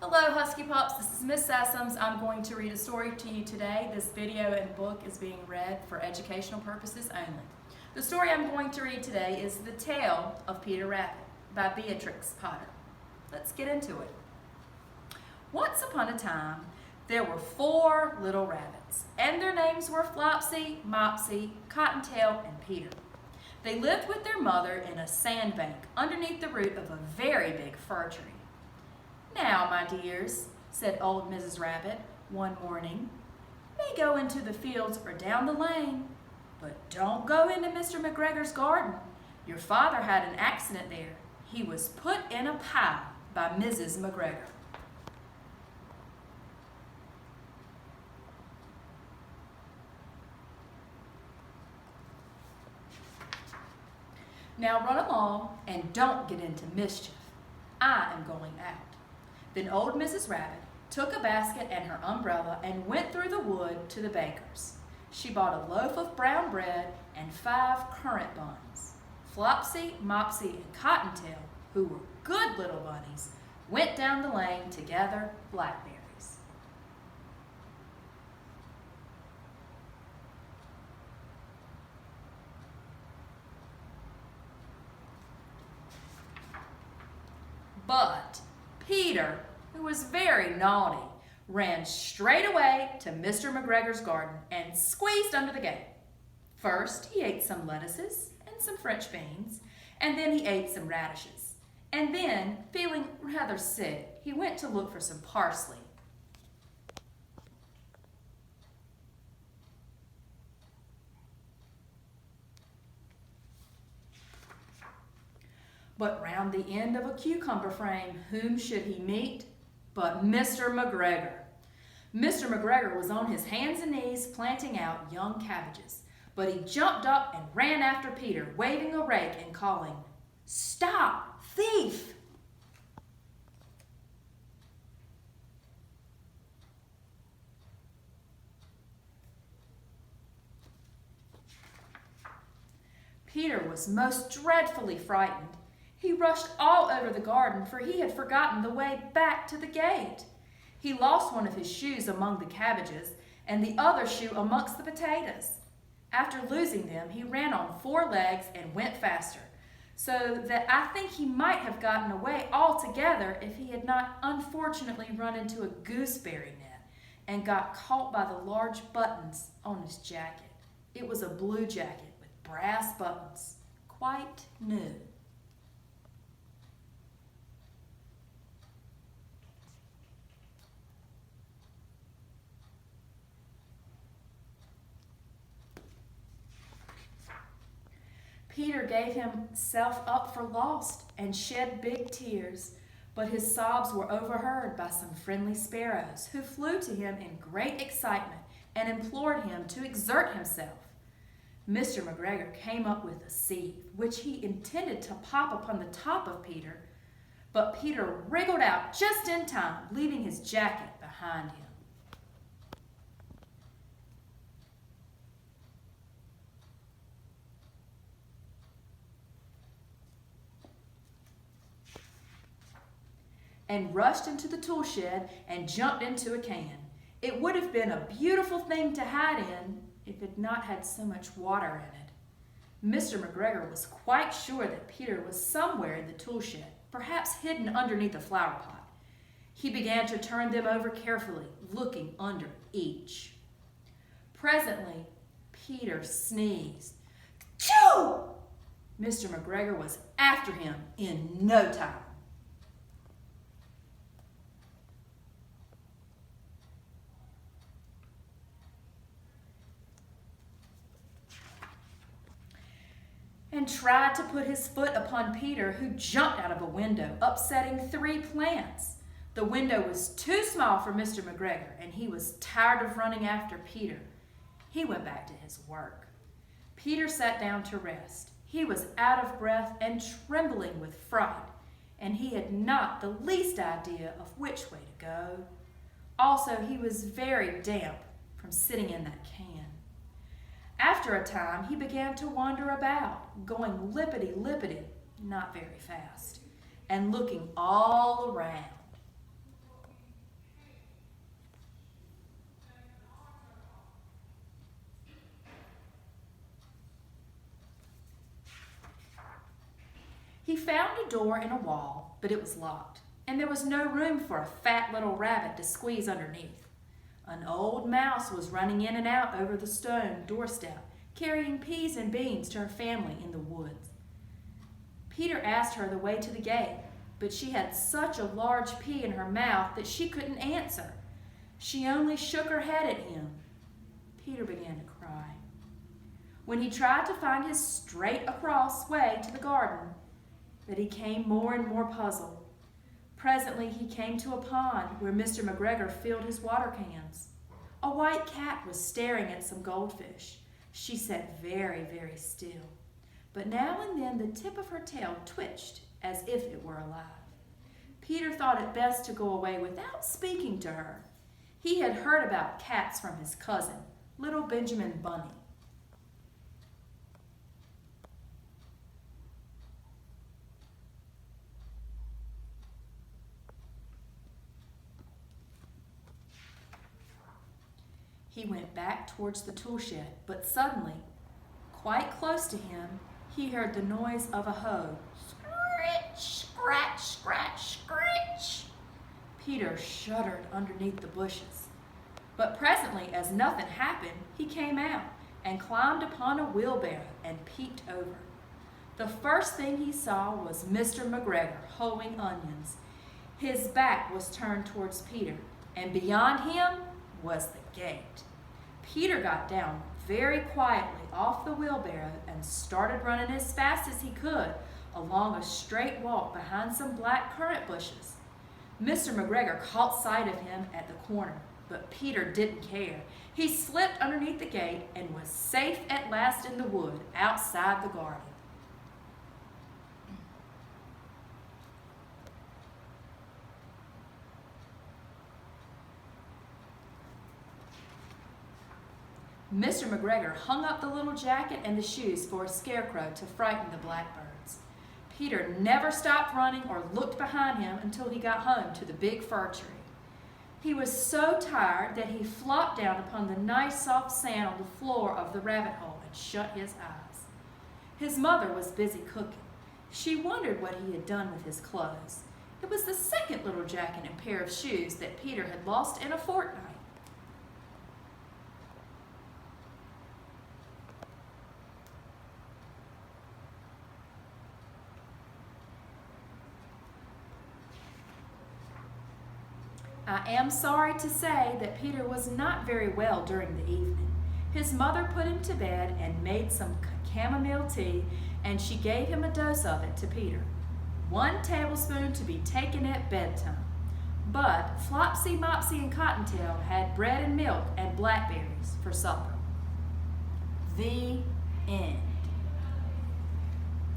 Hello Husky Pups, this is Miss Sessoms. I'm going to read a story to you today. This video and book is being read for educational purposes only. The story I'm going to read today is The Tale of Peter Rabbit by Beatrix Potter. Let's get into it. Once upon a time, there were 4 little rabbits, and their names were Flopsy, Mopsy, Cottontail, and Peter. They lived with their mother in a sandbank underneath the root of a very big fir tree. "Now, my dears," said old Mrs. Rabbit one morning, "may go into the fields or down the lane, but don't go into Mr. McGregor's garden. Your father had an accident there. He was put in a pie by Mrs. McGregor." "Now run along and don't get into mischief. I am going out." Then old Mrs. Rabbit took a basket and her umbrella and went through the wood to the baker's. She bought a loaf of brown bread and 5 currant buns. Flopsy, Mopsy, and Cottontail, who were good little bunnies, went down the lane to gather blackberries. But Peter, who was very naughty, ran straight away to Mr. McGregor's garden and squeezed under the gate. First, he ate some lettuces and some French beans, and then he ate some radishes. And then, feeling rather sick, he went to look for some parsley. But round the end of a cucumber frame, whom should he meet but Mr. McGregor. Mr. McGregor was on his hands and knees planting out young cabbages, but he jumped up and ran after Peter, waving a rake and calling, "Stop, thief!" Peter was most dreadfully frightened. He rushed all over the garden, for he had forgotten the way back to the gate. He lost one of his shoes among the cabbages and the other shoe amongst the potatoes. After losing them, he ran on 4 legs and went faster, so that I think he might have gotten away altogether if he had not unfortunately run into a gooseberry net and got caught by the large buttons on his jacket. It was a blue jacket with brass buttons, quite new. Peter gave himself up for lost and shed big tears, but his sobs were overheard by some friendly sparrows who flew to him in great excitement and implored him to exert himself. Mr. McGregor came up with a seed, which he intended to pop upon the top of Peter, but Peter wriggled out just in time, leaving his jacket behind him. And rushed into the tool shed and jumped into a can. It would have been a beautiful thing to hide in if it had not had so much water in it. Mr. McGregor was quite sure that Peter was somewhere in the tool shed, perhaps hidden underneath a flower pot. He began to turn them over carefully, looking under each. Presently, Peter sneezed. "Achoo!" Mr. McGregor was after him in no time. And tried to put his foot upon Peter, who jumped out of a window, upsetting 3 plants. The window was too small for Mr. McGregor, and he was tired of running after Peter. He went back to his work. Peter sat down to rest. He was out of breath and trembling with fright, and he had not the least idea of which way to go. Also, he was very damp from sitting in that can. After a time, he began to wander about, going lippity-lippity, not very fast, and looking all around. He found a door in a wall, but it was locked, and there was no room for a fat little rabbit to squeeze underneath. An old mouse was running in and out over the stone doorstep, carrying peas and beans to her family in the woods. Peter asked her the way to the gate, but she had such a large pea in her mouth that she couldn't answer. She only shook her head at him. Peter began to cry. When he tried to find his straight across way to the garden, but he came more and more puzzled. Presently he came to a pond where Mr. McGregor filled his water cans. A white cat was staring at some goldfish. She sat very, very still, but now and then the tip of her tail twitched as if it were alive. Peter thought it best to go away without speaking to her. He had heard about cats from his cousin, little Benjamin Bunny. He went back towards the tool shed, but suddenly, quite close to him, he heard the noise of a hoe. Scritch, scratch, scratch, scritch. Peter shuddered underneath the bushes. But presently, as nothing happened, he came out and climbed upon a wheelbarrow and peeped over. The first thing he saw was Mr. McGregor hoeing onions. His back was turned towards Peter, and beyond him was the gate. Peter got down very quietly off the wheelbarrow and started running as fast as he could along a straight walk behind some black currant bushes. Mr. McGregor caught sight of him at the corner, but Peter didn't care. He slipped underneath the gate and was safe at last in the wood outside the garden. Mr. McGregor hung up the little jacket and the shoes for a scarecrow to frighten the blackbirds. Peter never stopped running or looked behind him until he got home to the big fir tree. He was so tired that he flopped down upon the nice soft sand on the floor of the rabbit hole and shut his eyes. His mother was busy cooking. She wondered what he had done with his clothes. It was the second little jacket and pair of shoes that Peter had lost in a fortnight. I am sorry to say that Peter was not very well during the evening. His mother put him to bed and made some chamomile tea, and she gave him a dose of it to Peter. 1 tablespoon to be taken at bedtime. But Flopsy, Mopsy, and Cottontail had bread and milk and blackberries for supper. The end.